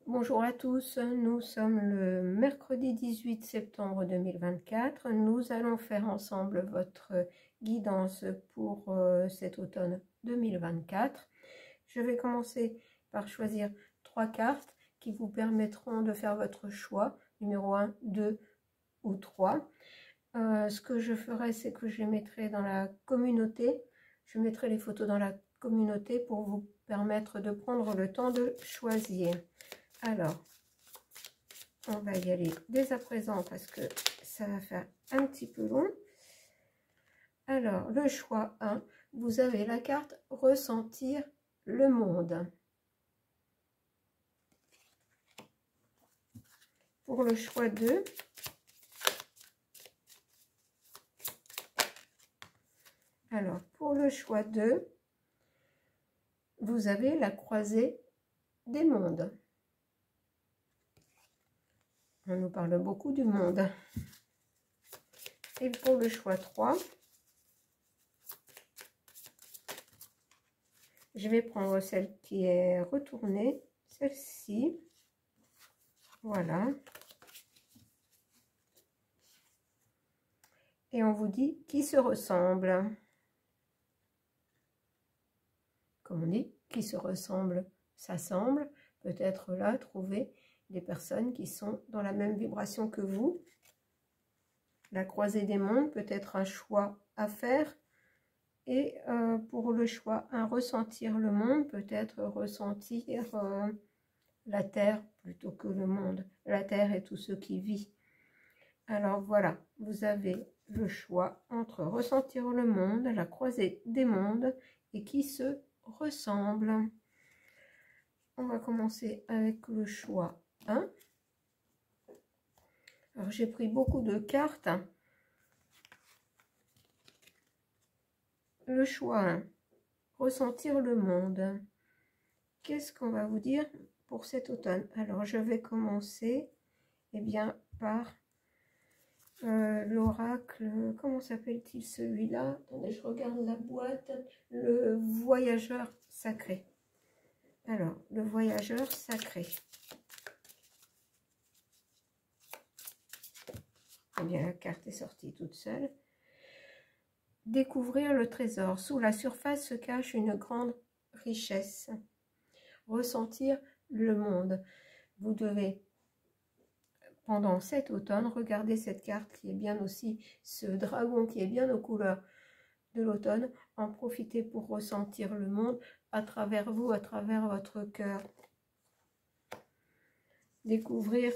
Bonjour à tous, nous sommes le mercredi 18 septembre 2024. Nous allons faire ensemble votre guidance pour cet automne 2024. Je vais commencer par choisir 3 cartes qui vous permettront de faire votre choix, numéro 1, 2 ou 3. Ce que je ferai, c'est que je les mettrai dans la communauté. Je mettrai les photos dans la communauté pour vous permettre de prendre le temps de choisir. Alors, on va y aller dès à présent parce que ça va faire un petit peu long. Alors, le choix 1, vous avez la carte « Ressentir le monde ». Pour le choix 2, alors, pour le choix 2, vous avez la croisée des mondes. On nous parle beaucoup du monde. Et pour le choix 3, je vais prendre celle qui est retournée, celle-ci. Voilà. Et on vous dit qui se ressemble. Comme on dit, qui se ressemble, s'assemble. Peut-être là, trouver des personnes qui sont dans la même vibration que vous. La croisée des mondes peut être un choix à faire. Et pour le choix, ressentir le monde, peut-être ressentir la terre plutôt que le monde. La terre et tout ce qui vit. Alors voilà, vous avez le choix entre ressentir le monde, la croisée des mondes et qui se ressemble. On va commencer avec le choix 1. Alors j'ai pris beaucoup de cartes. Le choix 1, ressentir le monde. Qu'est-ce qu'on va vous dire pour cet automne? Alors je vais commencer par l'oracle, comment s'appelle-t-il celui-là? Attendez, je regarde la boîte. Le voyageur sacré. Alors, le voyageur sacré. Eh bien, la carte est sortie toute seule. Découvrir le trésor. Sous la surface se cache une grande richesse. Ressentir le monde. Vous devez, pendant cet automne, regarder cette carte qui est bien aussi, ce dragon qui est bien aux couleurs de l'automne, en profiter pour ressentir le monde à travers vous, à travers votre cœur. Découvrir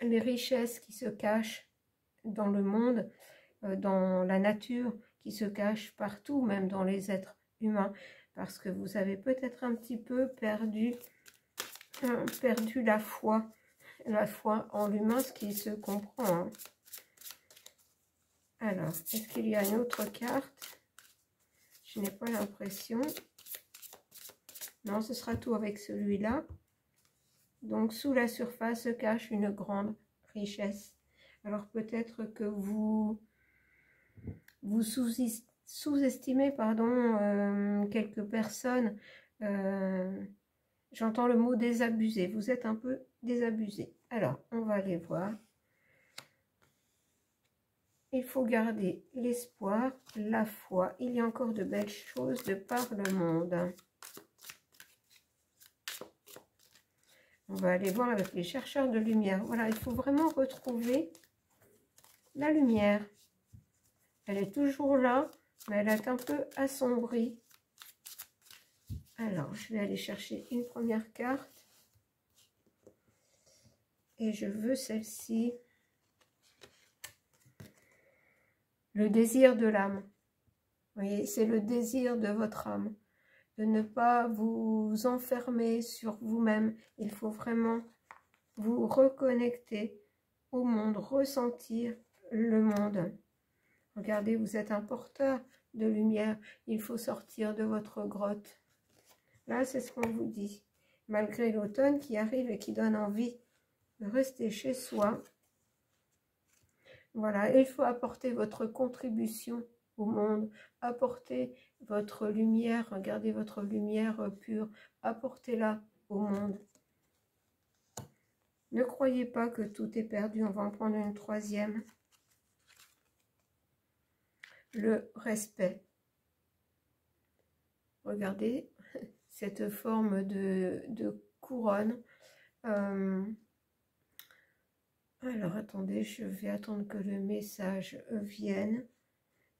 les richesses qui se cachent dans le monde, dans la nature, qui se cachent partout, même dans les êtres humains, parce que vous avez peut-être un petit peu perdu la foi en l'humain, ce qui se comprend. Hein. Alors, est-ce qu'il y a une autre carte? Je n'ai pas l'impression. Non, ce sera tout avec celui-là. Donc, sous la surface se cache une grande richesse. Alors, peut-être que vous sous-estimez, quelques personnes. J'entends le mot désabusé. Vous êtes un peu désabusé. Alors, on va aller voir. Il faut garder l'espoir, la foi. Il y a encore de belles choses de par le monde. On va aller voir avec les chercheurs de lumière. Voilà, il faut vraiment retrouver la lumière. Elle est toujours là, mais elle est un peu assombrie. Alors, je vais aller chercher une première carte. Et je veux celle-ci. Le désir de l'âme. Vous voyez, c'est le désir de votre âme. De ne pas vous enfermer sur vous-même. Il faut vraiment vous reconnecter au monde, ressentir le monde. Regardez, vous êtes un porteur de lumière. Il faut sortir de votre grotte. Là, c'est ce qu'on vous dit. Malgré l'automne qui arrive et qui donne envie de rester chez soi. Voilà, il faut apporter votre contribution au monde, apporter votre lumière, regardez votre lumière pure, apportez-la au monde. Ne croyez pas que tout est perdu. On va en prendre une troisième. Le respect. Regardez cette forme de couronne. Alors, attendez, je vais attendre que le message vienne.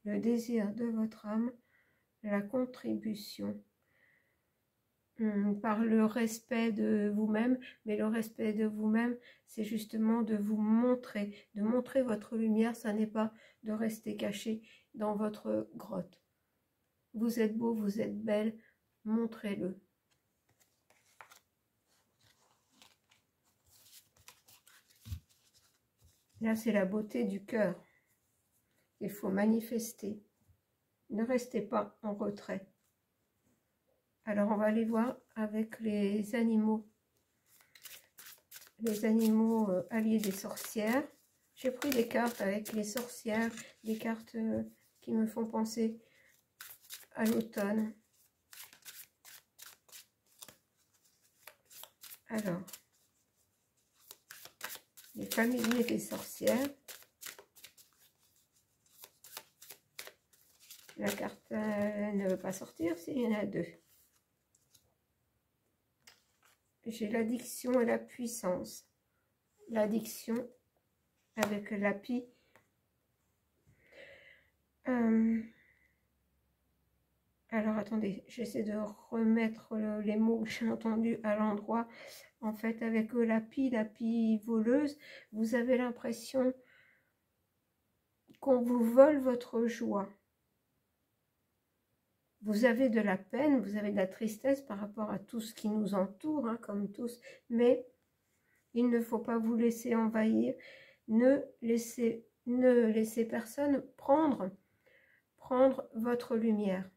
Le désir de votre âme, la contribution. Par le respect de vous-même, mais le respect de vous-même, c'est justement de vous montrer, de montrer votre lumière, ça n'est pas de rester caché dans votre grotte. Vous êtes beau, vous êtes belle, montrez-le. Là, c'est la beauté du cœur. Il faut manifester. Ne restez pas en retrait. Alors, on va aller voir avec les animaux alliés des sorcières. J'ai pris des cartes avec les sorcières, des cartes qui me font penser à l'automne. Alors, les familiers des sorcières. La carte ne veut pas sortir, s'il y en a deux. J'ai l'addiction et la puissance. L'addiction avec l'api. Alors, attendez, j'essaie de remettre les mots que j'ai entendus à l'endroit. En fait, avec l'api voleuse, vous avez l'impression qu'on vous vole votre joie. Vous avez de la peine, vous avez de la tristesse par rapport à tout ce qui nous entoure, hein, comme tous, mais il ne faut pas vous laisser envahir. Ne laissez personne prendre votre lumière.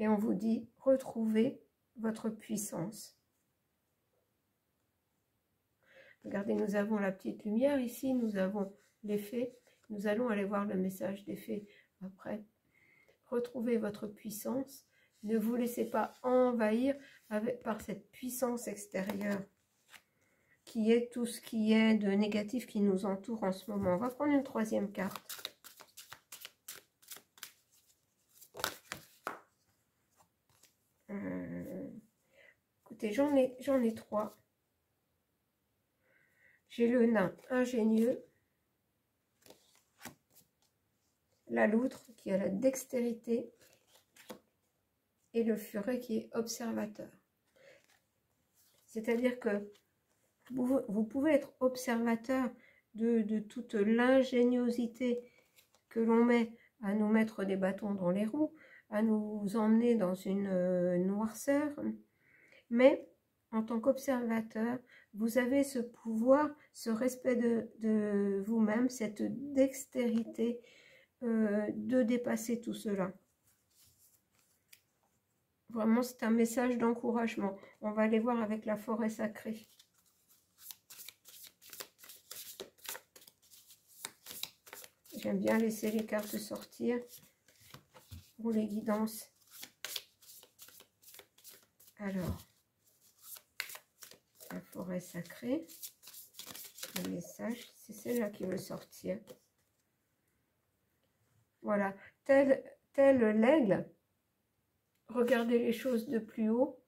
Et on vous dit, retrouvez votre puissance. Regardez, nous avons la petite lumière ici, nous avons les fées. Nous allons aller voir le message des fées après. Retrouvez votre puissance. Ne vous laissez pas envahir par cette puissance extérieure qui est tout ce qui est de négatif qui nous entoure en ce moment. On va prendre une troisième carte. Écoutez, j'en ai trois. J'ai le nain ingénieux, la loutre qui a la dextérité et le furet qui est observateur. C'est-à-dire que vous pouvez être observateur de toute l'ingéniosité que l'on met à nous mettre des bâtons dans les roues, à nous emmener dans une noirceur, mais en tant qu'observateur, vous avez ce pouvoir, ce respect de vous-même, cette dextérité de dépasser tout cela. Vraiment, c'est un message d'encouragement. On va aller voir avec la forêt sacrée. J'aime bien laisser les cartes sortir pour les guidances. Alors, la forêt sacrée, le message, c'est celle-là qui veut sortir. Voilà, tel l'aigle, regardez les choses de plus haut,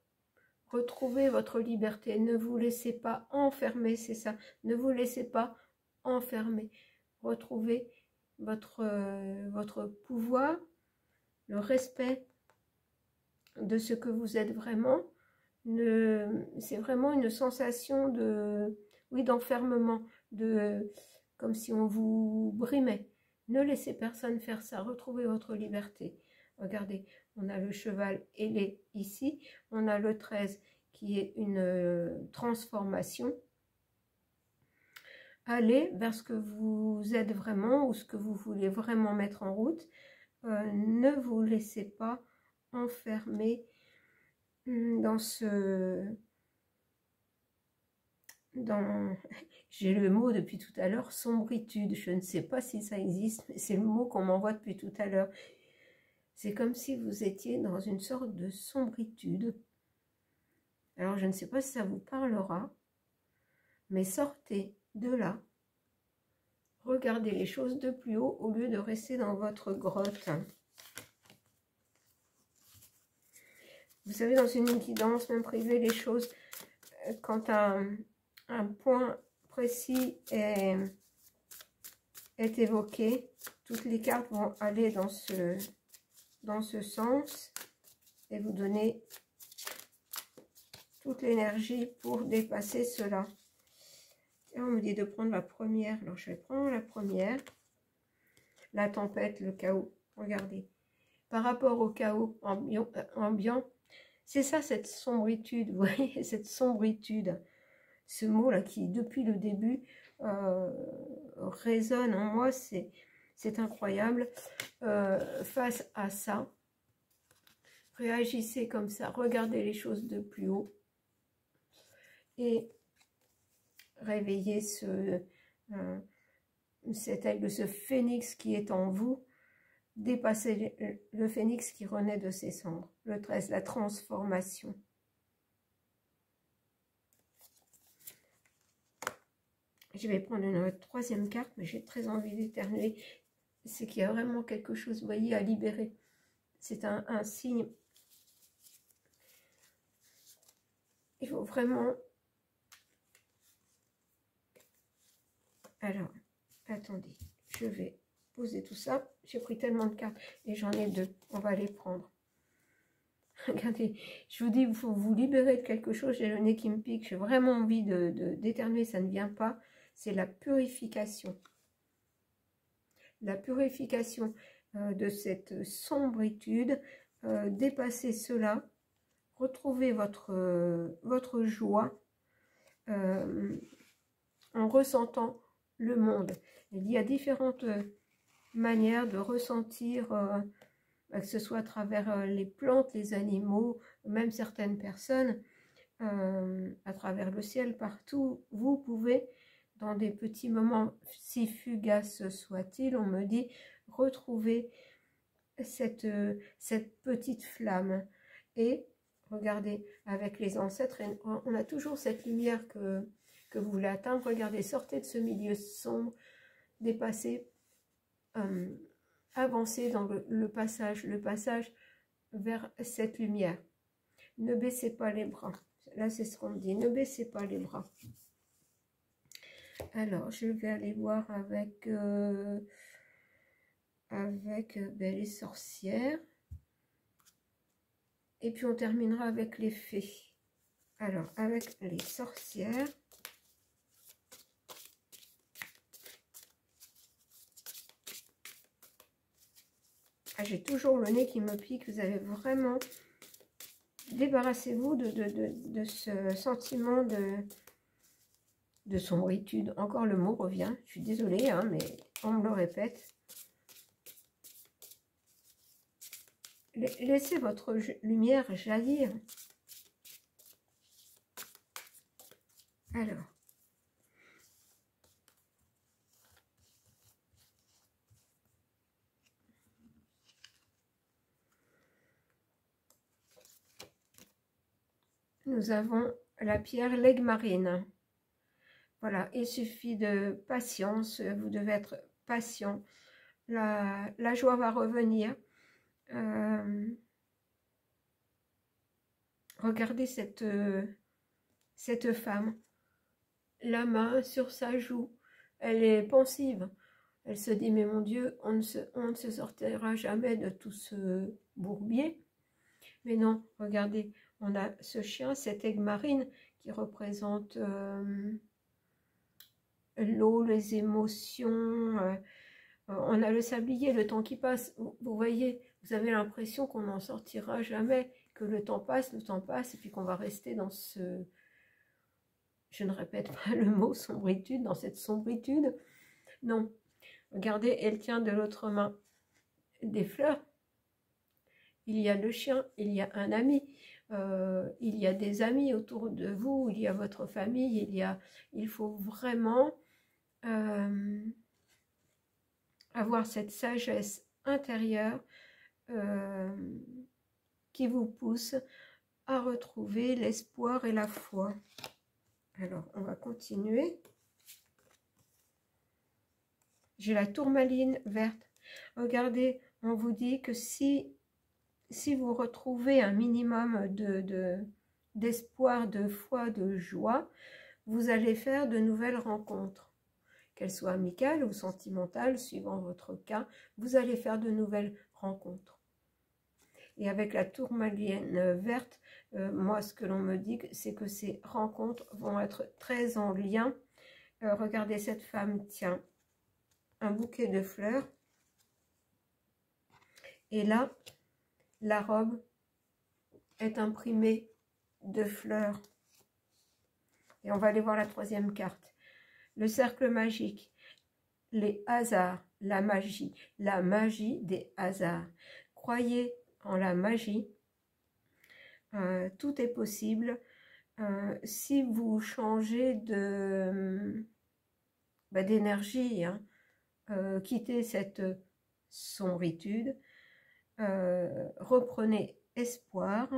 retrouvez votre liberté, ne vous laissez pas enfermer, c'est ça, ne vous laissez pas enfermer, retrouvez votre pouvoir, le respect de ce que vous êtes vraiment. C'est vraiment une sensation d'enfermement, comme si on vous brimait. Ne laissez personne faire ça, retrouvez votre liberté. Regardez, on a le cheval ailé ici, on a le 13 qui est une transformation. Allez vers ce que vous êtes vraiment ou ce que vous voulez vraiment mettre en route. Ne vous laissez pas enfermer dans j'ai le mot depuis tout à l'heure, sombritude. Je ne sais pas si ça existe, mais c'est le mot qu'on m'envoie depuis tout à l'heure. C'est comme si vous étiez dans une sorte de sombritude. Alors, je ne sais pas si ça vous parlera, mais sortez de là. Regardez les choses de plus haut au lieu de rester dans votre grotte. Vous savez, dans une guidance, même privée, les choses, quand un point précis est évoqué, toutes les cartes vont aller dans ce sens et vous donner toute l'énergie pour dépasser cela. Et on me dit de prendre la première, alors je vais prendre la première. La tempête, le chaos, regardez. Par rapport au chaos ambiant, c'est ça cette sombritude, vous voyez, cette sombritude. Ce mot-là qui, depuis le début, résonne en moi, c'est incroyable. Face à ça, réagissez comme ça, regardez les choses de plus haut et réveillez cet aigle, ce phénix qui est en vous. Dépassez le phénix qui renaît de ses cendres. Le 13, la transformation. Je vais prendre une troisième carte, mais j'ai très envie d'éternuer. C'est qu'il y a vraiment quelque chose, vous voyez, à libérer. C'est un signe. Il faut vraiment... Alors, attendez, je vais poser tout ça. J'ai pris tellement de cartes et j'en ai deux. On va les prendre. Regardez, je vous dis, il faut vous libérer de quelque chose. J'ai le nez qui me pique. J'ai vraiment envie d'éternuer, ça ne vient pas. C'est la purification. La purification de cette sombritude. Dépasser cela. Retrouver votre joie en ressentant le monde. Il y a différentes manière de ressentir, que ce soit à travers les plantes, les animaux, même certaines personnes, à travers le ciel, partout, vous pouvez, dans des petits moments, si fugaces soient-ils, on me dit, retrouver cette petite flamme. Et regardez, avec les ancêtres, on a toujours cette lumière que vous voulez atteindre. Regardez, sortez de ce milieu sombre, dépassez, avancer dans le passage vers cette lumière. Ne baissez pas les bras. Là, c'est ce qu'on me dit. Ne baissez pas les bras. Alors, je vais aller voir avec les sorcières. Et puis, on terminera avec les fées. Alors, avec les sorcières. Ah, j'ai toujours le nez qui me pique. Vous avez vraiment... Débarrassez-vous de ce sentiment de sombritude. Encore le mot revient. Je suis désolée, hein, mais on me le répète. Laissez votre lumière jaillir. Alors. Nous avons la pierre l'aigle marine. Voilà, il suffit de patience, vous devez être patient. La joie va revenir. Regardez cette femme, la main sur sa joue, elle est pensive. Elle se dit, mais mon Dieu, on ne se sortira jamais de tout ce bourbier. Mais non, regardez, on a ce chien, cette aigle marine, qui représente l'eau, les émotions. On a le sablier, le temps qui passe. Vous voyez, vous avez l'impression qu'on n'en sortira jamais, que le temps passe, et puis qu'on va rester dans ce... Je ne répète pas le mot sombritude, dans cette sombritude. Non, regardez, elle tient de l'autre main des fleurs. Il y a le chien, il y a un ami, il y a des amis autour de vous, il y a votre famille, il faut vraiment avoir cette sagesse intérieure qui vous pousse à retrouver l'espoir et la foi. Alors, on va continuer. J'ai la tourmaline verte. Regardez, on vous dit que si vous retrouvez un minimum d'espoir, de foi, de joie, vous allez faire de nouvelles rencontres. Qu'elles soient amicales ou sentimentales, suivant votre cas, vous allez faire de nouvelles rencontres. Et avec la tourmaline verte, moi, ce que l'on me dit, c'est que ces rencontres vont être très en lien. Regardez, cette femme tient un bouquet de fleurs. Et là, la robe est imprimée de fleurs. Et on va aller voir la troisième carte. Le cercle magique, les hasards, la magie des hasards. Croyez en la magie. Tout est possible. Si vous changez d'énergie, hein, quittez cette sombritude, reprenez espoir.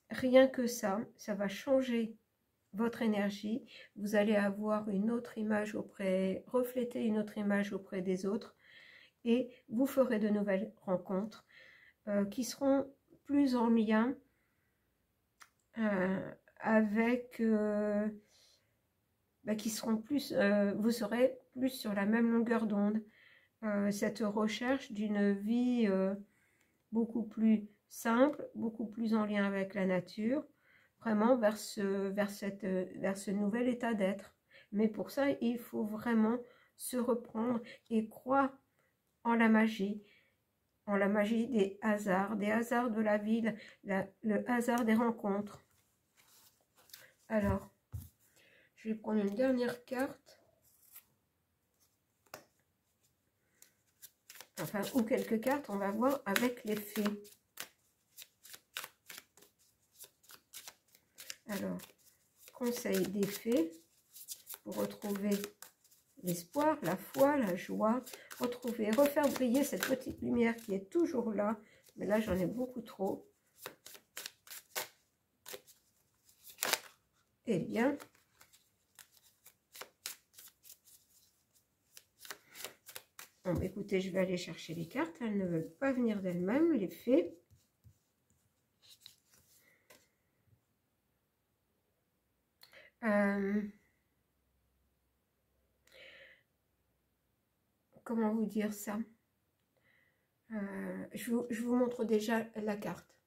Rien que ça va changer votre énergie. Vous allez avoir une autre image refléter une autre image auprès des autres, et vous ferez de nouvelles rencontres qui seront plus en lien avec qui seront plus, vous serez plus sur la même longueur d'onde. Cette recherche d'une vie beaucoup plus simple, beaucoup plus en lien avec la nature, vraiment vers ce nouvel état d'être. Mais pour ça, il faut vraiment se reprendre et croire en la magie des hasards de la vie, le hasard des rencontres. Alors, je vais prendre une dernière carte. Enfin, ou quelques cartes, on va voir avec les fées. Alors, conseil des fées pour retrouver l'espoir, la foi, la joie, refaire briller cette petite lumière qui est toujours là, mais là j'en ai beaucoup trop. Eh bien, bon, écoutez, je vais aller chercher les cartes, elles ne veulent pas venir d'elles-mêmes, les fées. Comment vous dire ça? Je vous montre déjà la carte.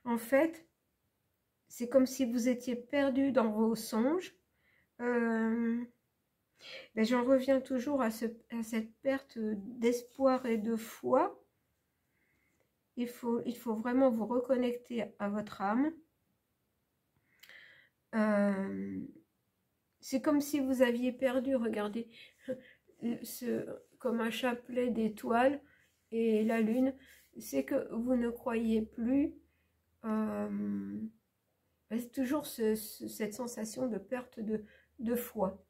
En fait, c'est comme si vous étiez perdu dans vos songes. J'en reviens toujours à cette perte d'espoir et de foi. Il faut vraiment vous reconnecter à votre âme. C'est comme si vous aviez perdu, regardez, comme un chapelet d'étoiles et la lune, c'est que vous ne croyez plus, c'est toujours cette sensation de perte de foi.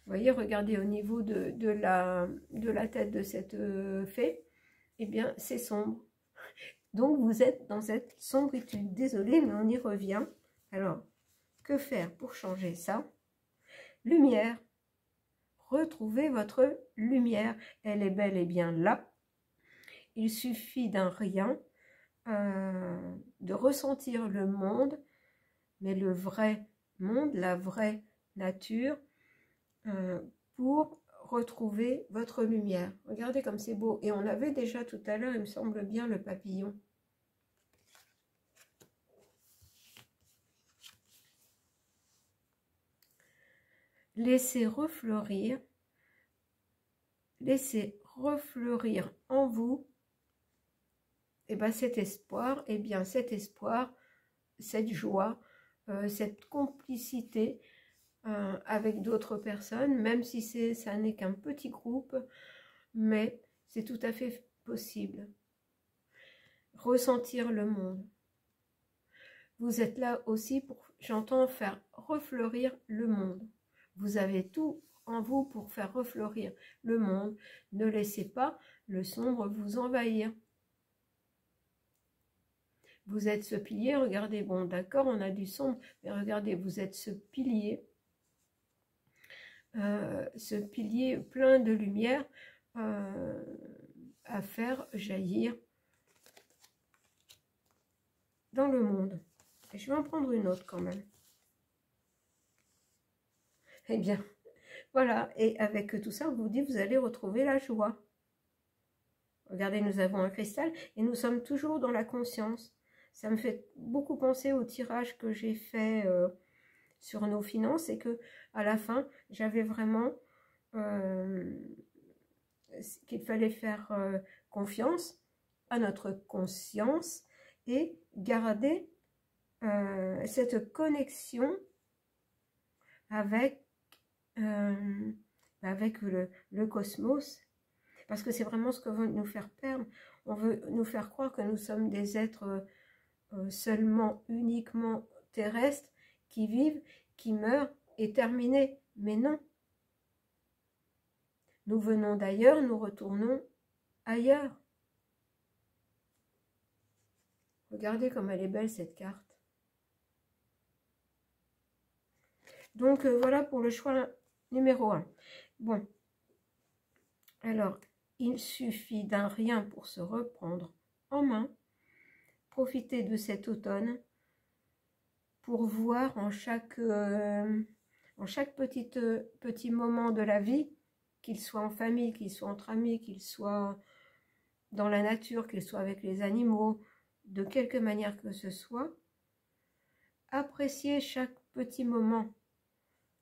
Vous voyez, regardez au niveau de la tête de cette fée, eh bien c'est sombre. Donc vous êtes dans cette sombritude. Désolée, mais on y revient. Alors, que faire pour changer ça? Lumière. Retrouvez votre lumière. Elle est bel et bien là. Il suffit d'un rien, de ressentir le monde, mais le vrai monde, la vraie nature, pour retrouver votre lumière. Regardez comme c'est beau. Et on avait déjà tout à l'heure, il me semble bien, le papillon. Laissez refleurir en vous cet espoir, cette joie, cette complicité avec d'autres personnes, même si ça n'est qu'un petit groupe, mais c'est tout à fait possible. Ressentir le monde. Vous êtes là aussi pour, j'entends, faire refleurir le monde. Vous avez tout en vous pour faire refleurir le monde. Ne laissez pas le sombre vous envahir. Vous êtes ce pilier, regardez, bon d'accord, on a du sombre, mais regardez, vous êtes ce pilier plein de lumière à faire jaillir dans le monde. Et je vais en prendre une autre quand même. Eh bien, voilà, et avec tout ça, on vous dit, vous allez retrouver la joie. Regardez, nous avons un cristal et nous sommes toujours dans la conscience. Ça me fait beaucoup penser au tirage que j'ai fait sur nos finances et que à la fin, j'avais vraiment qu'il fallait faire confiance à notre conscience et garder cette connexion avec, avec le cosmos. Parce que c'est vraiment ce que veut nous faire perdre. On veut nous faire croire que nous sommes des êtres seulement, uniquement terrestres, qui vivent, qui meurent et terminés. Mais non. Nous venons d'ailleurs, nous retournons ailleurs. Regardez comme elle est belle cette carte. Donc voilà pour le choix numéro 1. Bon. Alors, il suffit d'un rien pour se reprendre en main. Profitez de cet automne pour voir en chaque petit moment de la vie, qu'il soit en famille, qu'il soit entre amis, qu'il soit dans la nature, qu'il soit avec les animaux, de quelque manière que ce soit, appréciez chaque petit moment,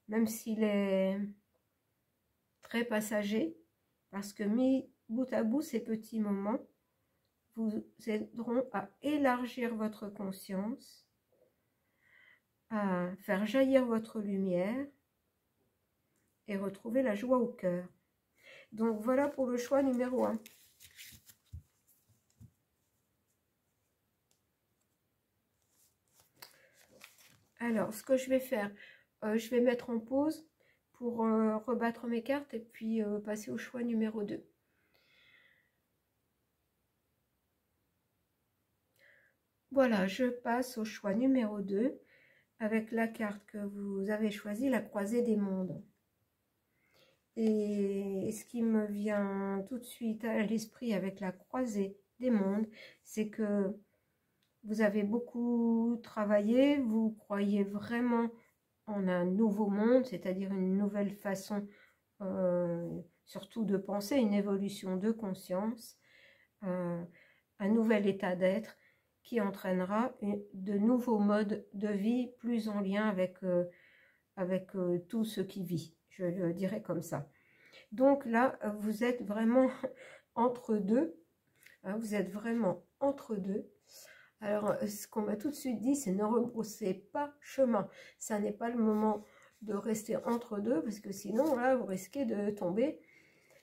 même s'il est très passager, parce que mis bout à bout, ces petits moments vous aideront à élargir votre conscience, à faire jaillir votre lumière et retrouver la joie au cœur. Donc voilà pour le choix numéro 1. Alors, ce que je vais faire, je vais mettre en pause pour rebattre mes cartes et puis passer au choix numéro 2. Voilà, je passe au choix numéro 2 avec la carte que vous avez choisie, la croisée des mondes. Et ce qui me vient tout de suite à l'esprit avec la croisée des mondes, c'est que vous avez beaucoup travaillé, vous croyez vraiment en un nouveau monde, c'est-à-dire une nouvelle façon surtout de penser, une évolution de conscience, un nouvel état d'être qui entraînera de nouveaux modes de vie plus en lien avec tout ce qui vit, je le dirais comme ça. Donc là, vous êtes vraiment entre deux, hein, vous êtes vraiment entre deux. Alors, ce qu'on m'a tout de suite dit, c'est ne rebroussez pas chemin. Ça n'est pas le moment de rester entre deux, parce que sinon, là, vous risquez de tomber.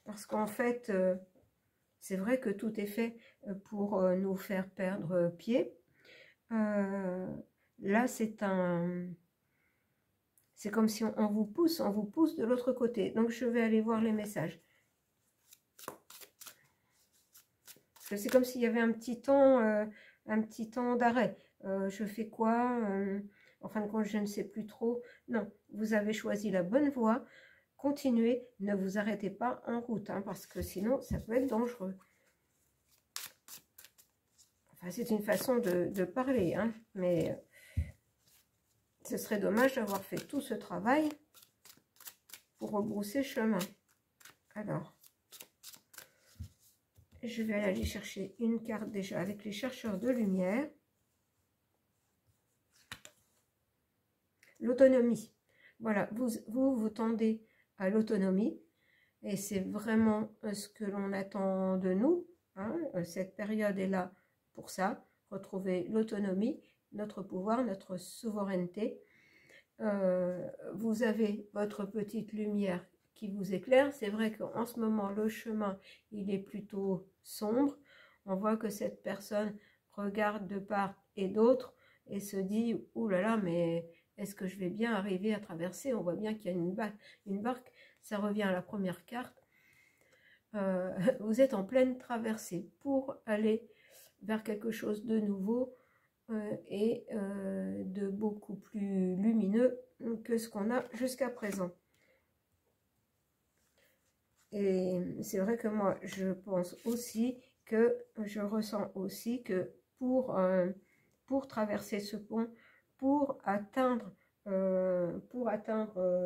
Parce qu'en fait, c'est vrai que tout est fait pour nous faire perdre pied. Là, c'est comme si on vous pousse de l'autre côté. Donc, je vais aller voir les messages. C'est comme s'il y avait un petit temps d'arrêt. Je fais quoi en fin de compte, je ne sais plus trop. Non, vous avez choisi la bonne voie. Continuez, ne vous arrêtez pas en route, hein, parce que sinon, ça peut être dangereux. Enfin, c'est une façon de parler, hein, mais ce serait dommage d'avoir fait tout ce travail pour rebrousser chemin. Alors, je vais aller chercher une carte déjà avec les chercheurs de lumière. L'autonomie. Voilà, vous tendez à l'autonomie et c'est vraiment ce que l'on attend de nous. Hein. Cette période est là pour ça, retrouver l'autonomie, notre pouvoir, notre souveraineté. Vous avez votre petite lumière qui vous éclaire. C'est vrai qu'en ce moment, le chemin, il est plutôt sombre. On voit que cette personne regarde de part et d'autre et se dit « Ouh là là, mais est-ce que je vais bien arriver à traverser ?» On voit bien qu'il y a une barque ça revient à la première carte. Vous êtes en pleine traversée pour aller vers quelque chose de nouveau et de beaucoup plus lumineux que ce qu'on a jusqu'à présent. Et c'est vrai que moi, je pense aussi que je ressens aussi que pour traverser ce pont, pour atteindre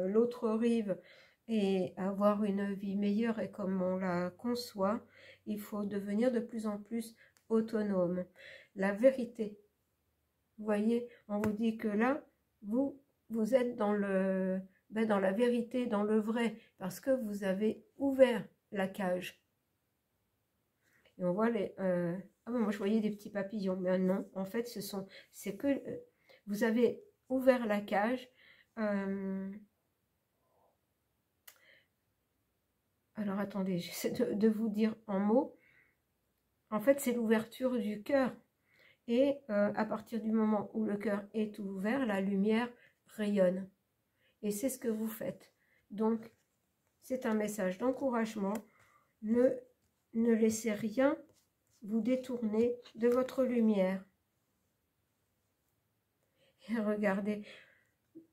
l'autre rive et avoir une vie meilleure et comme on la conçoit, il faut devenir de plus en plus autonome. La vérité, vous voyez, on vous dit que là, vous êtes dans dans la vérité, dans le vrai, parce que vous avez ouvert la cage. Et on voit les... Ah bon, moi je voyais des petits papillons, mais non, en fait c'est que vous avez ouvert la cage. Alors attendez, j'essaie de vous dire en mots. En fait, c'est l'ouverture du cœur. Et à partir du moment où le cœur est ouvert, la lumière rayonne. Et c'est ce que vous faites. Donc, c'est un message d'encouragement. Ne laissez rien vous détourner de votre lumière. Et regardez,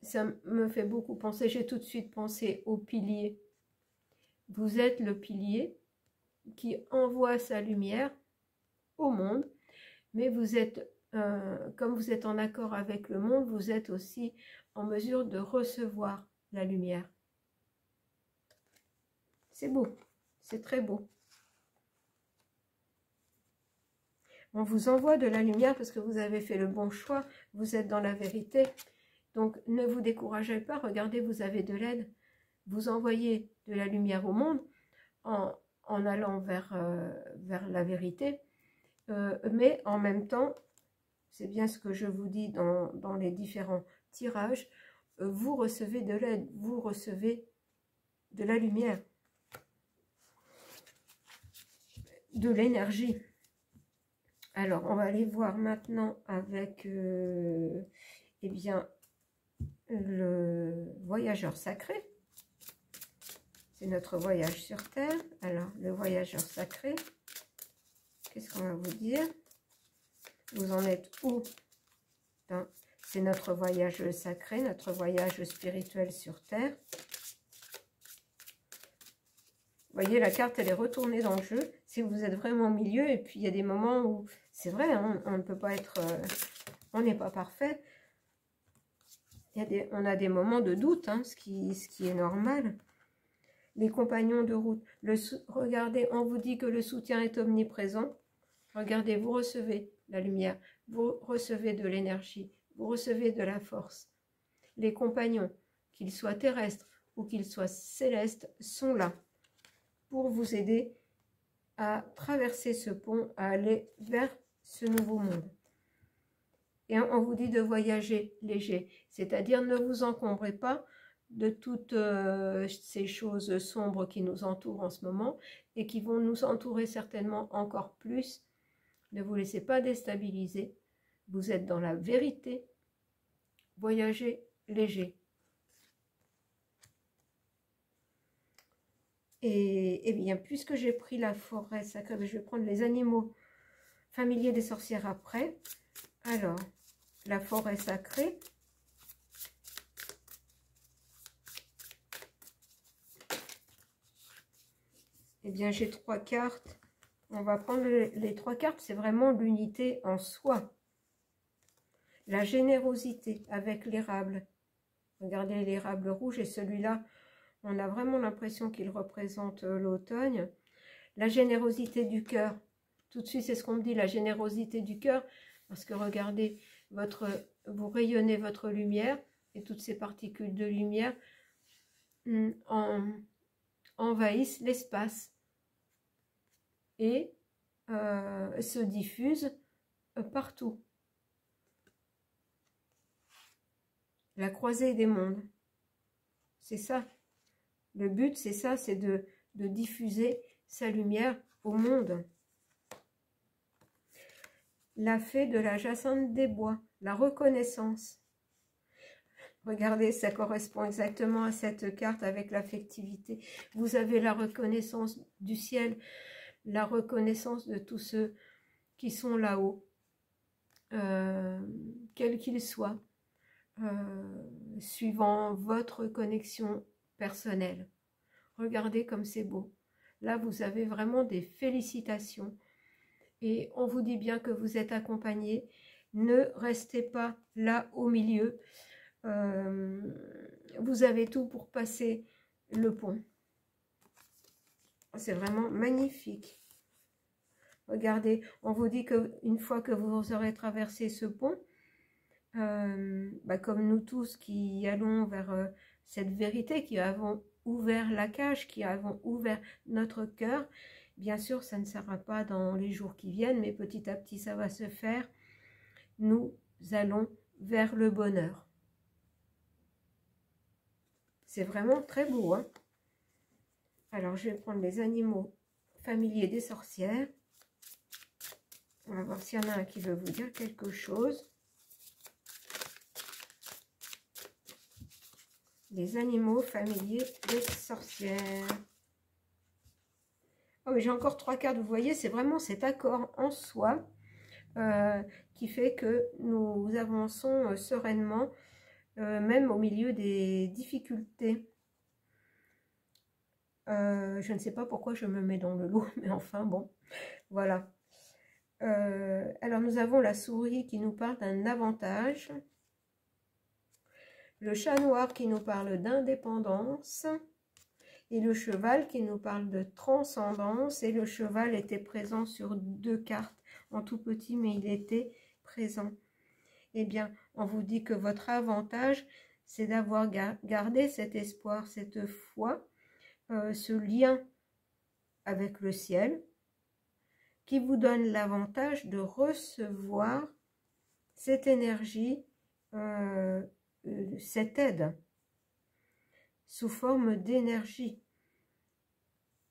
ça me fait beaucoup penser, j'ai tout de suite pensé au pilier. Vous êtes le pilier qui envoie sa lumière au monde, mais vous êtes, comme vous êtes en accord avec le monde, vous êtes aussi en mesure de recevoir la lumière. C'est beau, c'est très beau. On vous envoie de la lumière parce que vous avez fait le bon choix, vous êtes dans la vérité. Donc ne vous découragez pas, regardez, vous avez de l'aide. Vous envoyez de la lumière au monde en allant vers la vérité. Mais en même temps, c'est bien ce que je vous dis dans les différents tirages, vous recevez de l'aide, vous recevez de la lumière, de l'énergie. Alors, on va aller voir maintenant avec eh bien, le voyageur sacré. C'est notre voyage sur Terre. Alors, le voyageur sacré, qu'est-ce qu'on va vous dire? Vous en êtes où? C'est notre voyage sacré, notre voyage spirituel sur Terre. Vous voyez, la carte, elle est retournée dans le jeu. Si vous êtes vraiment au milieu, et puis il y a des moments où, c'est vrai, hein, on ne peut pas être... on n'est pas parfait. On a des moments de doute, hein, ce qui est normal. Les compagnons de route. Regardez, on vous dit que le soutien est omniprésent. Regardez, vous recevez la lumière, vous recevez de l'énergie, vous recevez de la force. Les compagnons, qu'ils soient terrestres ou qu'ils soient célestes, sont là pour vous aider à traverser ce pont, à aller vers ce nouveau monde. Et on vous dit de voyager léger, c'est-à-dire ne vous encombrez pas de toutes ces choses sombres qui nous entourent en ce moment et qui vont nous entourer certainement encore plus. Ne vous laissez pas déstabiliser, vous êtes dans la vérité, voyagez léger. Et bien, puisque j'ai pris la forêt sacrée, je vais prendre les animaux familiers des sorcières après. Alors, la forêt sacrée. Eh bien, j'ai 3 cartes. On va prendre les 3 cartes, c'est vraiment l'unité en soi. La générosité avec l'érable. Regardez l'érable rouge et celui-là, on a vraiment l'impression qu'il représente l'automne. La générosité du cœur. Tout de suite, c'est ce qu'on me dit, la générosité du cœur. Parce que regardez, vous rayonnez votre lumière et toutes ces particules de lumière envahissent l'espace et se diffusent partout. La croisée des mondes. C'est ça. Le but, c'est ça, c'est de diffuser sa lumière au monde. La fée de la Jacinthe des Bois, la reconnaissance. Regardez, ça correspond exactement à cette carte avec l'affectivité. Vous avez la reconnaissance du ciel, la reconnaissance de tous ceux qui sont là-haut, quels qu'ils soient, suivant votre connexion personnelle. Regardez comme c'est beau. Là, vous avez vraiment des félicitations. Et on vous dit bien que vous êtes accompagné. Ne restez pas là au milieu. Vous avez tout pour passer le pont. C'est vraiment magnifique. Regardez, on vous dit qu'une fois que vous aurez traversé ce pont, comme nous tous qui allons vers cette vérité, qui avons ouvert la cage, qui avons ouvert notre cœur, bien sûr, ça ne sera pas dans les jours qui viennent, mais petit à petit, ça va se faire. Nous allons vers le bonheur. C'est vraiment très beau, hein? Alors, je vais prendre les animaux familiers des sorcières. On va voir s'il y en a un qui veut vous dire quelque chose. Les animaux familiers des sorcières. Oh, mais j'ai encore 3 cartes, vous voyez, c'est vraiment cet accord en soi qui fait que nous avançons sereinement, même au milieu des difficultés. Je ne sais pas pourquoi je me mets dans le lot, mais enfin bon, voilà. Alors nous avons la souris qui nous parle d'un avantage, le chat noir qui nous parle d'indépendance, et le cheval qui nous parle de transcendance. Et le cheval était présent sur 2 cartes, en tout petit, mais il était présent. Eh bien, on vous dit que votre avantage, c'est d'avoir gardé cet espoir, cette foi, ce lien avec le ciel, qui vous donne l'avantage de recevoir cette énergie, cette aide, sous forme d'énergie,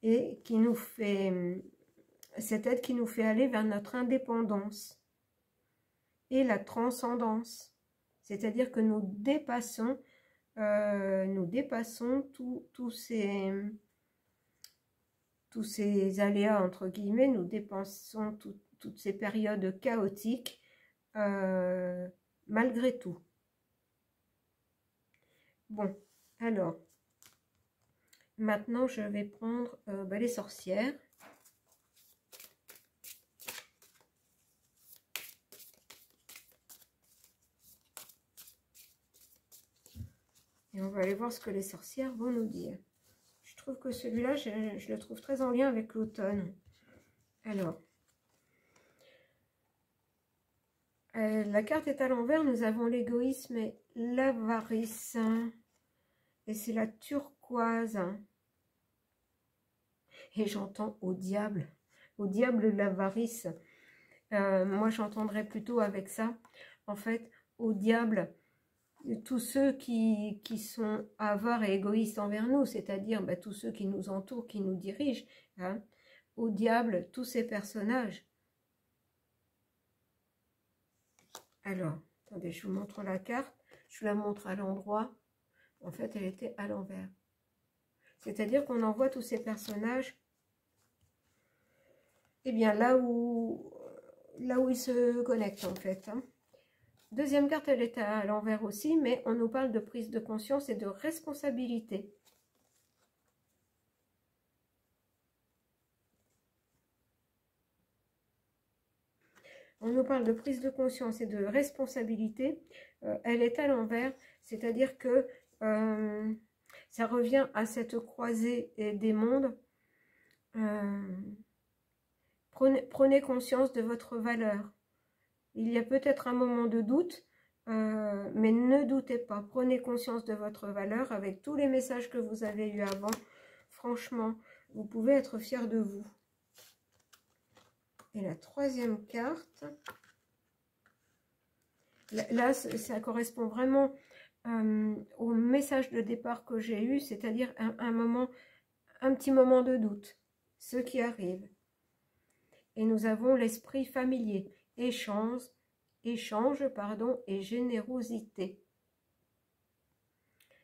et qui nous fait, cette aide qui nous fait aller vers notre indépendance et la transcendance, c'est-à-dire que nous dépassons tous ces aléas, entre guillemets, nous dépassons toutes ces périodes chaotiques, malgré tout. Bon, alors, maintenant je vais prendre les sorcières. Et on va aller voir ce que les sorcières vont nous dire. Je trouve que celui-là, je le trouve très en lien avec l'automne. Alors, la carte est à l'envers. Nous avons l'égoïsme et l'avarice. Et c'est la turquoise. Et j'entends au diable l'avarice. Moi, j'entendrais plutôt avec ça. En fait, au diable, tous ceux qui sont avares et égoïstes envers nous, c'est-à-dire tous ceux qui nous entourent, qui nous dirigent, hein, au diable, tous ces personnages. Alors, attendez, je vous montre la carte, je vous la montre à l'endroit. En fait, elle était à l'envers. C'est-à-dire qu'on envoie tous ces personnages, eh bien, là où ils se connectent, en fait, hein. Deuxième carte, elle est à l'envers aussi, mais on nous parle de prise de conscience et de responsabilité. On nous parle de prise de conscience et de responsabilité. Elle est à l'envers, c'est-à-dire que ça revient à cette croisée des mondes. Prenez conscience de votre valeur. Il y a peut-être un moment de doute, mais ne doutez pas. Prenez conscience de votre valeur avec tous les messages que vous avez eus avant. Franchement, vous pouvez être fiers de vous. Et la troisième carte, là, ça correspond vraiment au message de départ que j'ai eu, c'est-à-dire un petit moment de doute, ce qui arrive. Et nous avons l'esprit familier, échange et générosité.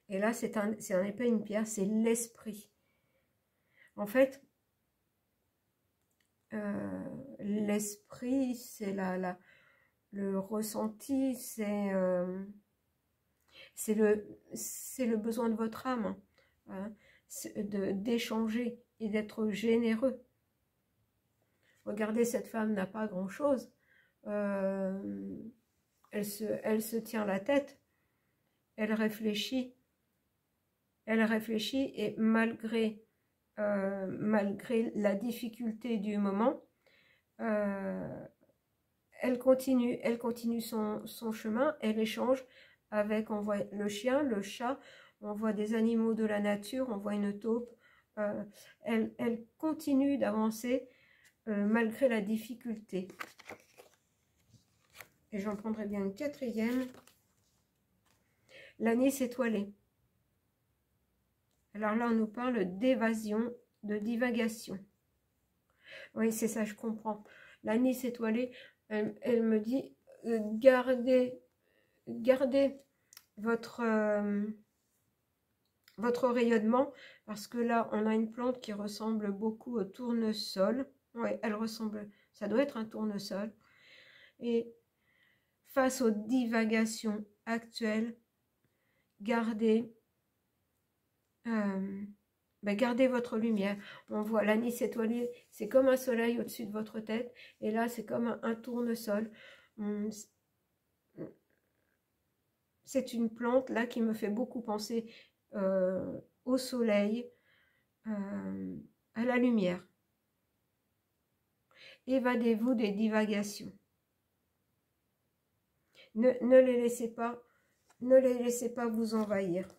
Et là, c'est un épée, une pierre, c'est l'esprit. En fait, l'esprit, c'est le ressenti, c'est le besoin de votre âme, hein, d'échanger et d'être généreux. Regardez, cette femme n'a pas grand-chose. Elle se tient la tête. Elle réfléchit et malgré la difficulté du moment, elle continue son chemin, elle échange avec, on voit le chien, le chat, on voit des animaux de la nature, on voit une taupe, elle continue d'avancer malgré la difficulté. Et j'en prendrai bien une quatrième. L'anis étoilé. Alors là, on nous parle d'évasion, de divagation. Oui, c'est ça, je comprends. L'anis étoilé, elle me dit, gardez votre rayonnement, parce que là, on a une plante qui ressemble beaucoup au tournesol. Oui, elle ressemble, ça doit être un tournesol. Et face aux divagations actuelles, gardez votre lumière. On voit l'anis étoilé, c'est comme un soleil au-dessus de votre tête, et là c'est comme un tournesol. C'est une plante là qui me fait beaucoup penser au soleil, à la lumière. Évadez-vous des divagations. Ne les laissez pas vous envahir.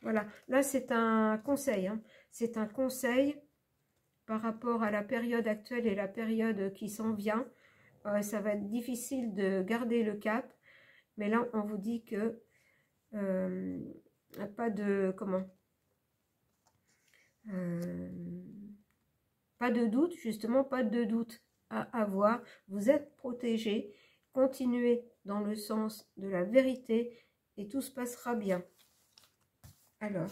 Voilà, là c'est un conseil, hein. C'est un conseil par rapport à la période actuelle et la période qui s'en vient. Ça va être difficile de garder le cap, mais là on vous dit que pas de pas de doute, justement pas de doute à avoir. Vous êtes protégés, continuez dans le sens de la vérité et tout se passera bien. Alors,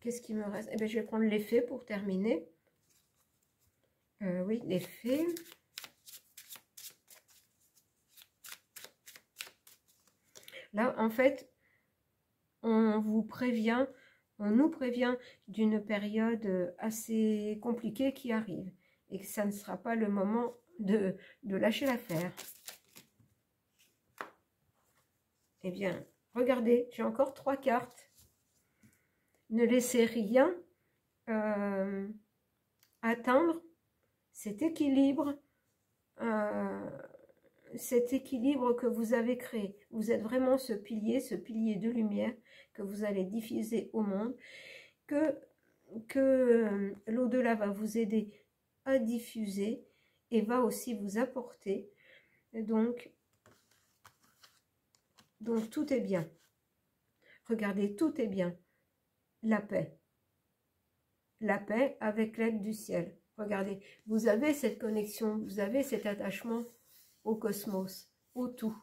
qu'est-ce qui me reste? Eh bien, je vais prendre les fées pour terminer. Oui, les fées. Là, en fait, on nous prévient d'une période assez compliquée qui arrive. Et que ça ne sera pas le moment de lâcher l'affaire. Eh bien, regardez, j'ai encore 3 cartes. Ne laissez rien atteindre cet équilibre que vous avez créé. Vous êtes vraiment ce pilier de lumière que vous allez diffuser au monde, que l'au-delà va vous aider à diffuser et va aussi vous apporter. Donc tout est bien. Regardez, tout est bien. La paix. La paix avec l'aide du ciel. Regardez, vous avez cette connexion, vous avez cet attachement au cosmos, au tout,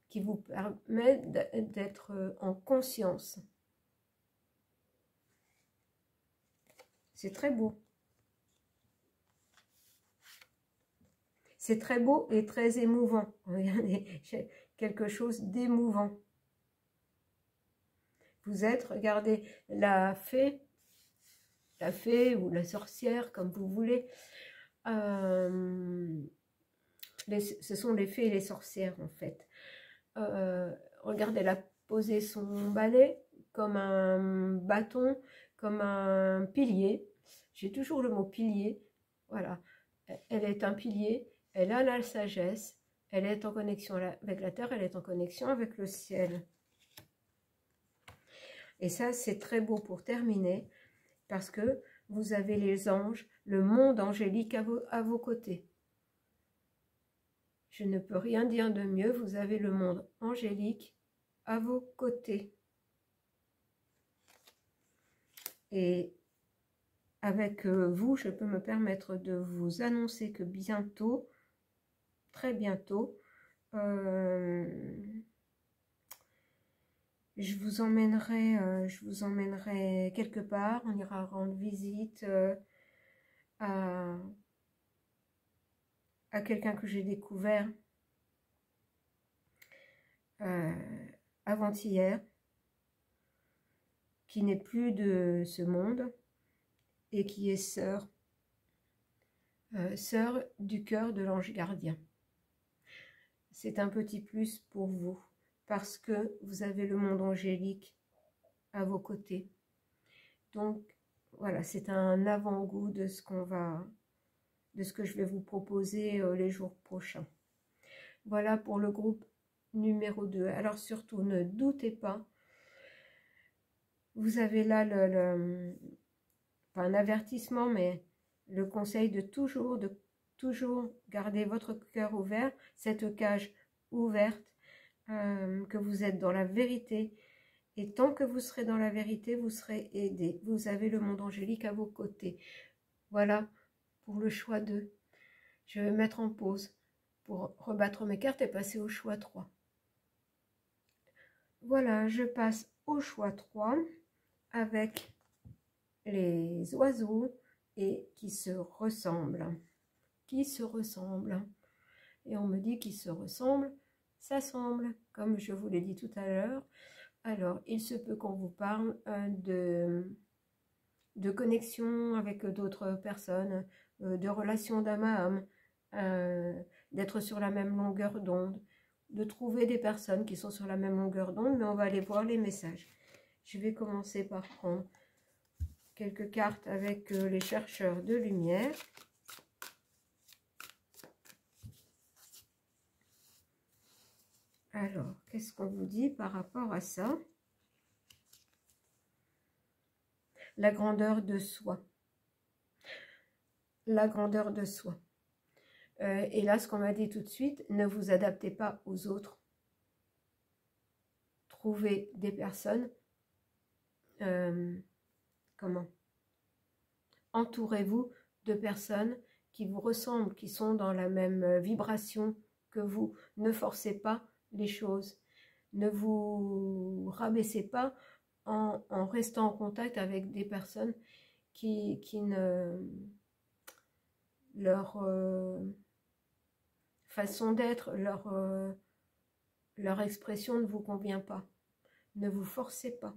qui vous permet d'être en conscience. C'est très beau. C'est très beau et très émouvant. Regardez, j'ai quelque chose d'émouvant. Vous êtes, regardez, la fée ou la sorcière, comme vous voulez. Ce sont les fées et les sorcières, en fait. Regardez, elle a posé son balai comme un bâton, comme un pilier. J'ai toujours le mot pilier. Voilà. Elle est un pilier, elle a la sagesse, elle est en connexion avec la terre, elle est en connexion avec le ciel. Et ça, c'est très beau pour terminer, parce que vous avez les anges, le monde angélique à vos côtés. Je ne peux rien dire de mieux, vous avez le monde angélique à vos côtés. Et avec vous, je peux me permettre de vous annoncer que bientôt, très bientôt, je vous emmènerai quelque part, on ira rendre visite à quelqu'un que j'ai découvert avant-hier, qui n'est plus de ce monde et qui est sœur du cœur de l'ange gardien. C'est un petit plus pour vous, parce que vous avez le monde angélique à vos côtés. Donc, voilà, c'est un avant-goût de ce que je vais vous proposer les jours prochains. Voilà pour le groupe numéro 2. Alors surtout, ne doutez pas. Vous avez là pas un avertissement, mais le conseil de toujours garder votre cœur ouvert, cette cage ouverte, que vous êtes dans la vérité. Et tant que vous serez dans la vérité, vous serez aidé. Vous avez le monde angélique à vos côtés. Voilà pour le choix 2. Je vais mettre en pause pour rebattre mes cartes et passer au choix 3. Voilà, je passe au choix 3 avec les oiseaux et qui se ressemblent. Et on me dit qu'ils se ressemblent, ça semble, comme je vous l'ai dit tout à l'heure. Alors, il se peut qu'on vous parle de connexion avec d'autres personnes, de relations d'âme à âme, d'être sur la même longueur d'onde, de trouver des personnes qui sont sur la même longueur d'onde, mais on va aller voir les messages. Je vais commencer par prendre quelques cartes avec les chercheurs de lumière. Alors, qu'est-ce qu'on vous dit par rapport à ça? La grandeur de soi. La grandeur de soi. Et là, ce qu'on m'a dit tout de suite, ne vous adaptez pas aux autres. Trouvez des personnes, entourez-vous de personnes qui vous ressemblent, qui sont dans la même vibration que vous. Ne forcez pas les choses. Ne vous rabaissez pas en restant en contact avec des personnes qui ne... leur façon d'être, leur expression ne vous convient pas. Ne vous forcez pas.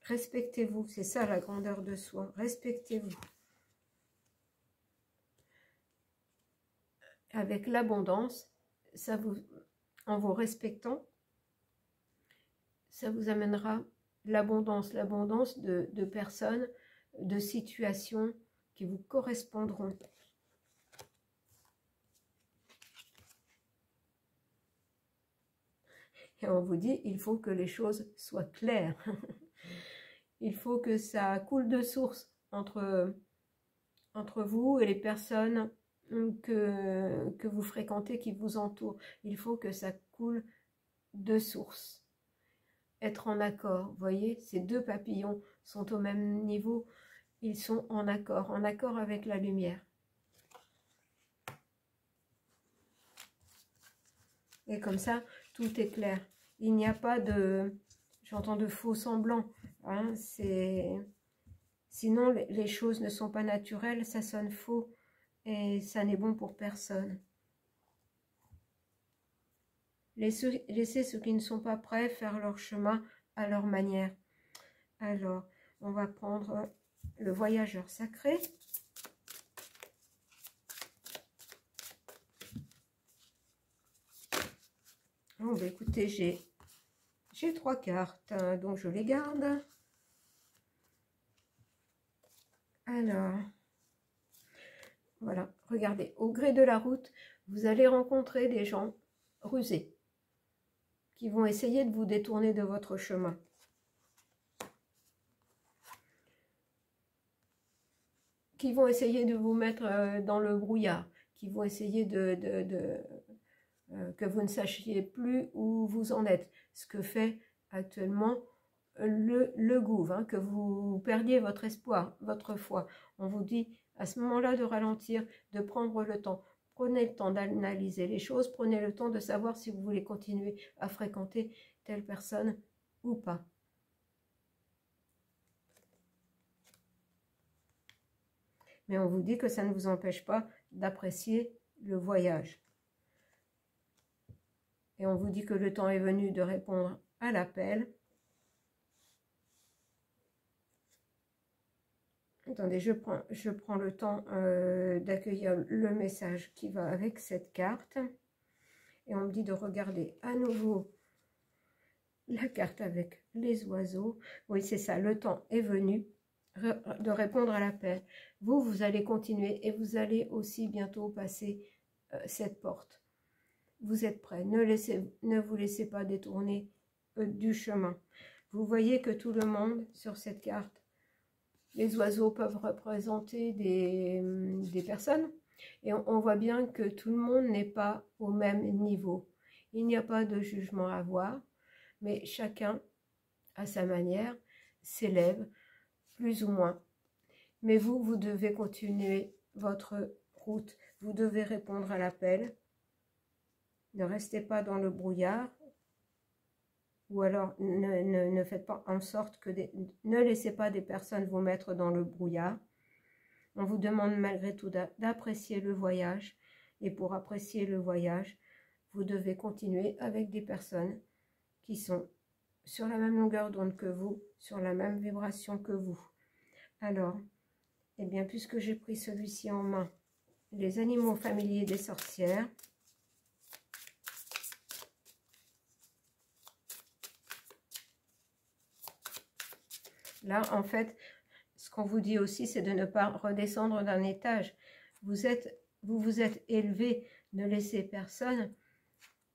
Respectez-vous, c'est ça la grandeur de soi. Respectez-vous. Avec l'abondance, en vous respectant, ça vous amènera l'abondance de personnes, de situations qui vous correspondront. Et on vous dit, il faut que les choses soient claires. Il faut que ça coule de source entre vous et les personnes que vous fréquentez, qui vous entourent. Il faut que ça coule de source. Être en accord, vous voyez, ces deux papillons sont au même niveau. Ils sont en accord avec la lumière. Et comme ça, tout est clair. Il n'y a pas de, j'entends, de faux semblants. Hein, sinon, les choses ne sont pas naturelles, ça sonne faux et ça n'est bon pour personne. Laissez ceux qui ne sont pas prêts faire leur chemin à leur manière. Alors, on va prendre le voyageur sacré. Bon, bah écoutez, j'ai 3 cartes, hein, donc je les garde. Alors, voilà, regardez, au gré de la route, vous allez rencontrer des gens rusés qui vont essayer de vous détourner de votre chemin. Qui vont essayer de vous mettre dans le brouillard, qui vont essayer que vous ne sachiez plus où vous en êtes. Ce que fait actuellement le gouffre, hein, que vous perdiez votre espoir, votre foi. On vous dit à ce moment-là de ralentir, de prendre le temps. Prenez le temps d'analyser les choses, prenez le temps de savoir si vous voulez continuer à fréquenter telle personne ou pas. Mais on vous dit que ça ne vous empêche pas d'apprécier le voyage. Et on vous dit que le temps est venu de répondre à l'appel. Attendez, je prends le temps d'accueillir le message qui va avec cette carte. Et on me dit de regarder à nouveau la carte avec les oiseaux. Oui, c'est ça, le temps est venu de répondre à l'appel. Vous allez continuer et vous allez aussi bientôt passer cette porte. Vous êtes prêts, ne vous laissez pas détourner du chemin. Vous voyez que tout le monde sur cette carte, les oiseaux peuvent représenter des personnes. Et on voit bien que tout le monde n'est pas au même niveau. Il n'y a pas de jugement à avoir, mais chacun, à sa manière, s'élève plus ou moins. Mais vous devez continuer votre route. Vous devez répondre à l'appel. Ne restez pas dans le brouillard. Ou alors, ne faites pas en sorte que ne laissez pas des personnes vous mettre dans le brouillard. On vous demande malgré tout d'apprécier le voyage. Et pour apprécier le voyage, vous devez continuer avec des personnes qui sont sur la même longueur d'onde que vous, sur la même vibration que vous. Alors, eh bien, puisque j'ai pris celui-ci en main, les animaux familiers des sorcières, là, en fait, ce qu'on vous dit aussi, c'est de ne pas redescendre d'un étage. Vous vous êtes élevé, ne laissez personne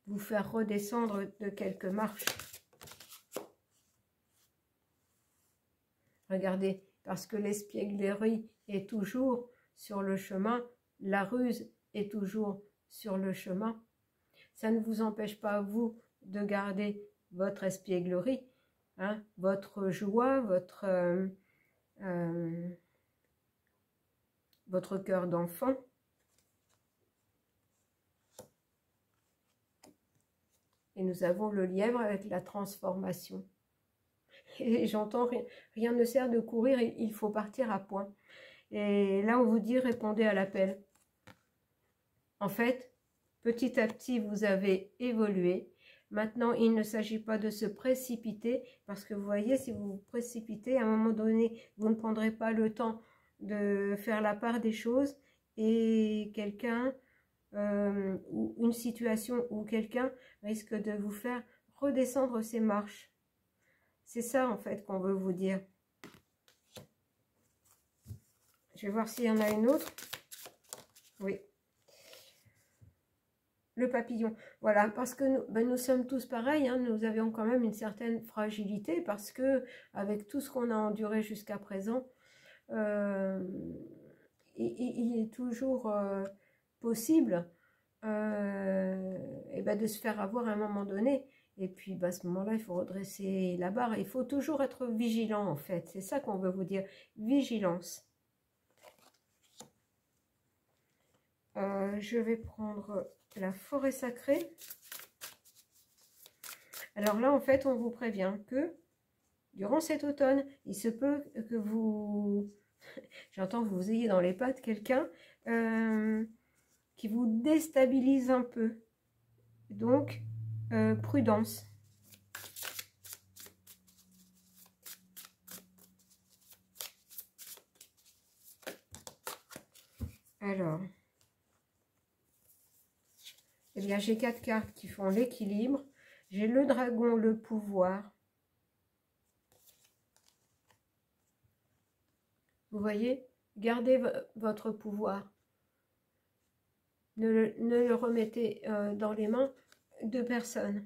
vous faire redescendre de quelques marches. Regardez, parce que l'espièglerie est toujours sur le chemin, la ruse est toujours sur le chemin. Ça ne vous empêche pas, vous, de garder votre espièglerie, hein, votre joie, votre cœur d'enfant. Et nous avons le lièvre avec la transformation. Et j'entends, rien ne sert de courir, il faut partir à point. Et là, on vous dit, répondez à l'appel. En fait, petit à petit, vous avez évolué. Maintenant, il ne s'agit pas de se précipiter, parce que vous voyez, si vous vous précipitez, à un moment donné, vous ne prendrez pas le temps de faire la part des choses, et quelqu'un, ou une situation où quelqu'un risque de vous faire redescendre ses marches. C'est ça, en fait, qu'on veut vous dire. Je vais voir s'il y en a une autre. Oui. Le papillon. Voilà, parce que nous sommes tous pareils. Hein, nous avions quand même une certaine fragilité parce que, avec tout ce qu'on a enduré jusqu'à présent, il est toujours possible de se faire avoir à un moment donné. Et puis, à ce moment-là, il faut redresser la barre. Il faut toujours être vigilant, en fait. C'est ça qu'on veut vous dire. Vigilance. Je vais prendre la forêt sacrée. Alors là, en fait, on vous prévient que durant cet automne, il se peut que vous... J'entends que vous ayez dans les pattes quelqu'un qui vous déstabilise un peu. Donc, prudence. Alors, eh bien, j'ai 4 cartes qui font l'équilibre. J'ai le dragon, le pouvoir. Vous voyez, gardez votre pouvoir. Ne le remettez dans les mains de personne.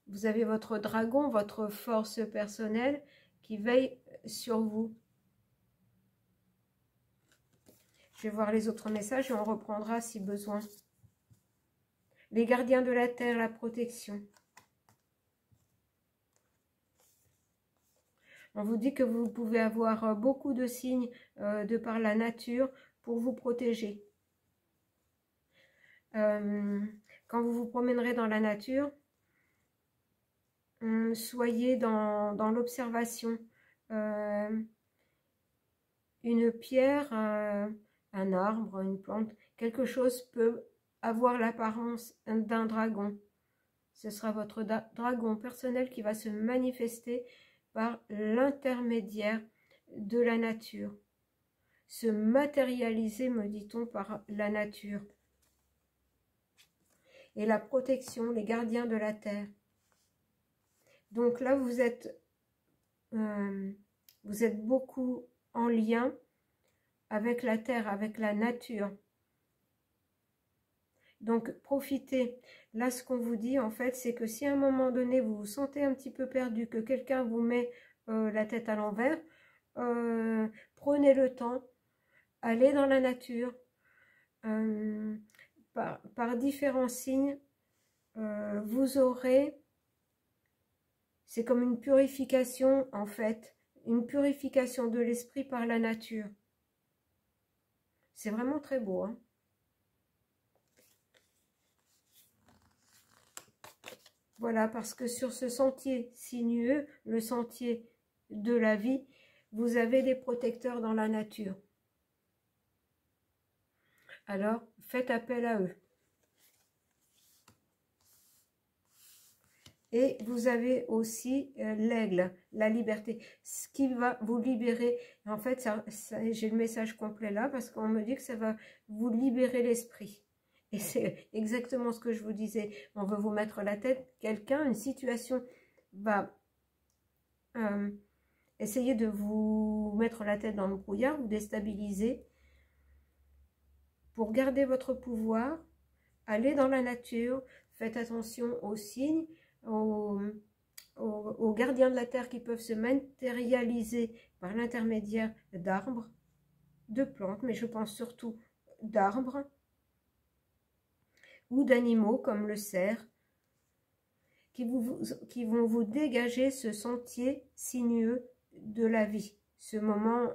Vous avez votre dragon, votre force personnelle qui veille sur vous. Je vais voir les autres messages et on reprendra si besoin. Les gardiens de la terre, la protection. On vous dit que vous pouvez avoir beaucoup de signes de par la nature pour vous protéger. Quand vous vous promènerez dans la nature, soyez dans l'observation. Une pierre, un arbre, une plante, quelque chose peut avoir l'apparence d'un dragon. Ce sera votre dragon personnel qui va se manifester par l'intermédiaire de la nature. Se matérialiser, me dit-on, par la nature. Et la protection, les gardiens de la terre. Donc là, vous êtes beaucoup en lien avec la terre, avec la nature. Donc, profitez. Là, ce qu'on vous dit, en fait, c'est que si à un moment donné, vous vous sentez un petit peu perdu, que quelqu'un vous met la tête à l'envers, prenez le temps, allez dans la nature, par différents signes, vous aurez, c'est comme une purification, en fait, une purification de l'esprit par la nature. C'est vraiment très beau, hein. Voilà, parce que sur ce sentier sinueux, le sentier de la vie, vous avez des protecteurs dans la nature. Alors, faites appel à eux. Et vous avez aussi l'aigle, la liberté, ce qui va vous libérer. En fait, j'ai le message complet là, parce qu'on me dit que ça va vous libérer l'esprit. Et c'est exactement ce que je vous disais. On veut vous mettre la tête, quelqu'un, une situation va essayer de vous mettre la tête dans le brouillard, vous déstabiliser. Pour garder votre pouvoir, allez dans la nature, faites attention aux signes, aux gardiens de la terre qui peuvent se matérialiser par l'intermédiaire d'arbres, de plantes, mais je pense surtout d'arbres, ou d'animaux comme le cerf, qui vont vous dégager ce sentier sinueux de la vie, ce moment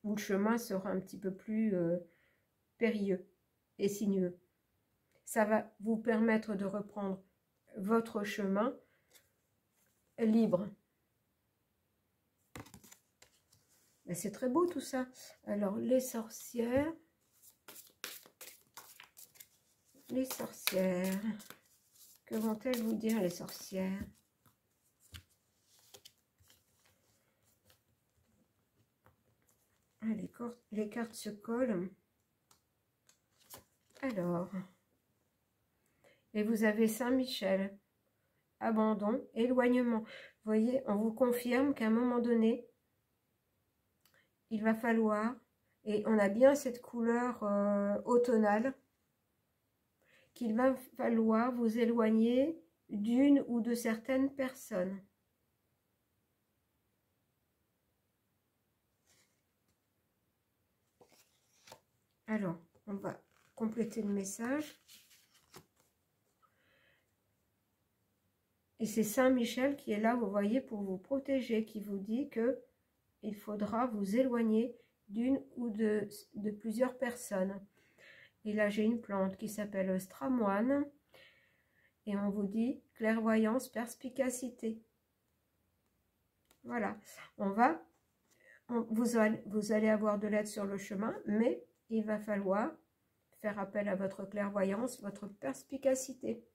où le chemin sera un petit peu plus périlleux et sinueux. Ça va vous permettre de reprendre votre chemin libre. C'est très beau tout ça. Alors, les sorcières, que vont-elles vous dire, les sorcières? Les cartes se collent. Alors, et vous avez Saint-Michel, abandon, éloignement. Vous voyez, on vous confirme qu'à un moment donné, il va falloir, et on a bien cette couleur automnale, qu'il va falloir vous éloigner d'une ou de certaines personnes. Alors, on va compléter le message. Et c'est Saint-Michel qui est là, vous voyez, pour vous protéger, qui vous dit que il faudra vous éloigner d'une ou de plusieurs personnes. Et là, j'ai une plante qui s'appelle stramoine. Et on vous dit clairvoyance, perspicacité. Voilà. Vous allez avoir de l'aide sur le chemin, mais il va falloir faire appel à votre clairvoyance, votre perspicacité.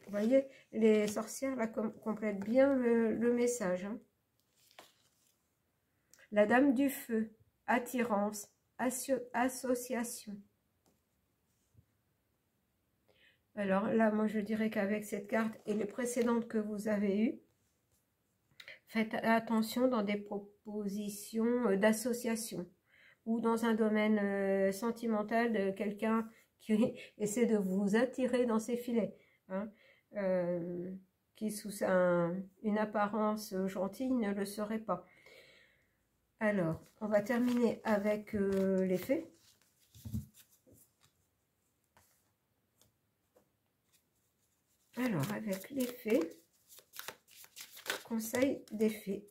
Vous voyez, les sorcières là complètent bien le message, hein. La dame du feu, attirance, association. Alors là, moi je dirais qu'avec cette carte et les précédentes que vous avez eues, faites attention dans des propositions d'association ou dans un domaine sentimental de quelqu'un qui essaie de vous attirer dans ses filets, hein, qui sous une apparence gentille ne le serait pas. Alors, on va terminer avec les fées. Alors, avec les fées, conseil des fées,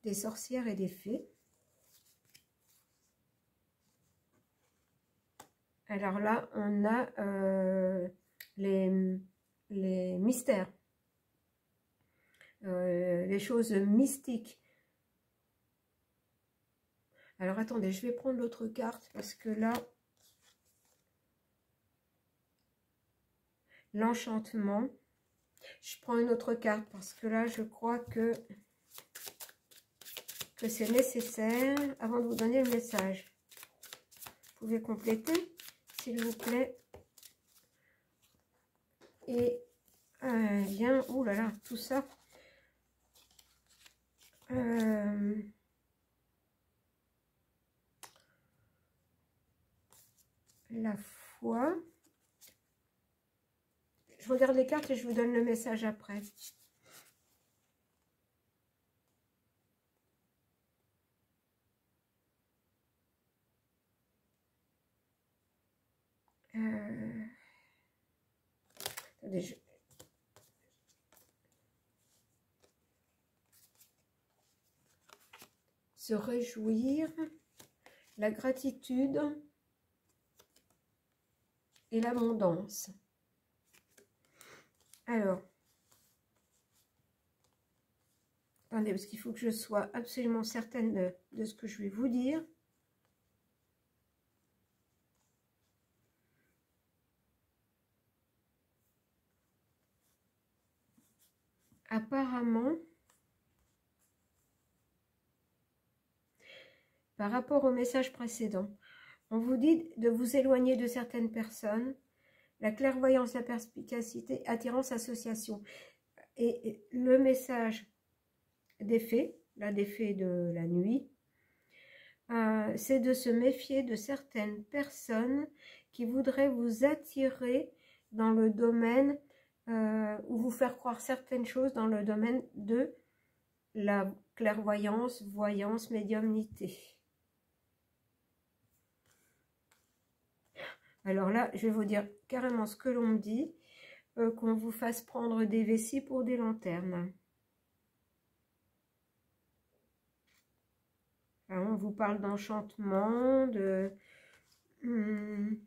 des sorcières et des fées. Alors là, on a les mystères, les choses mystiques. Alors attendez, je vais prendre l'autre carte parce que là, l'enchantement. Je prends une autre carte parce que là, je crois que c'est nécessaire avant de vous donner le message. Vous pouvez compléter, s'il vous plaît. Et bien, oh là là, tout ça. La foi. Je regarde les cartes et je vous donne le message après. Attendez, se réjouir, la gratitude et l'abondance. Alors, attendez, parce qu'il faut que je sois absolument certaine de ce que je vais vous dire. Apparemment, par rapport au message précédent, on vous dit de vous éloigner de certaines personnes, la clairvoyance, la perspicacité, attirance, association. Et le message des fées, là des fées de la nuit, c'est de se méfier de certaines personnes qui voudraient vous attirer dans le domaine ou vous faire croire certaines choses dans le domaine de la clairvoyance, voyance, médiumnité. Alors là, je vais vous dire carrément ce que l'on me dit, qu'on vous fasse prendre des vessies pour des lanternes. Alors, on vous parle d'enchantement, de... Le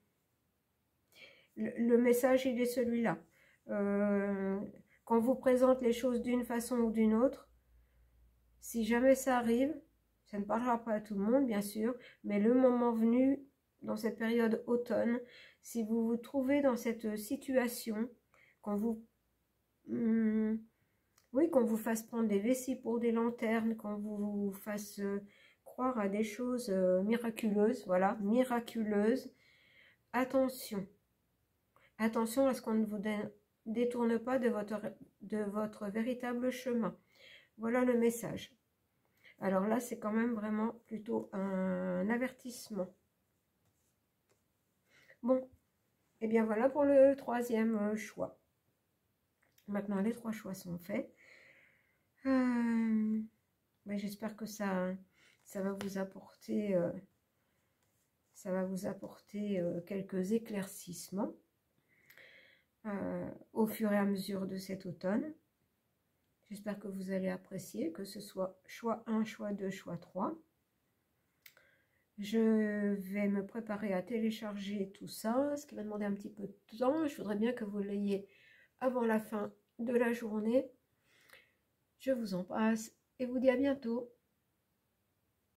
message, il est celui-là. Quand on vous présente les choses d'une façon ou d'une autre, si jamais ça arrive, ça ne parlera pas à tout le monde, bien sûr, mais le moment venu, dans cette période automne, si vous vous trouvez dans cette situation, qu'on vous, oui, qu'on vous fasse prendre des vessies pour des lanternes, qu'on vous fasse croire à des choses miraculeuses, voilà, miraculeuses, attention. Attention à ce qu'on ne vous détourne pas de votre véritable chemin. Voilà le message. Alors là, c'est quand même vraiment plutôt un avertissement. Bon, et bien voilà pour le troisième choix. Maintenant, les trois choix sont faits. J'espère que ça va vous apporter, quelques éclaircissements au fur et à mesure de cet automne. J'espère que vous allez apprécier, que ce soit choix 1, choix 2, choix 3. Je vais me préparer à télécharger tout ça, ce qui va demander un petit peu de temps. Je voudrais bien que vous l'ayez avant la fin de la journée. Je vous embrasse et vous dis à bientôt.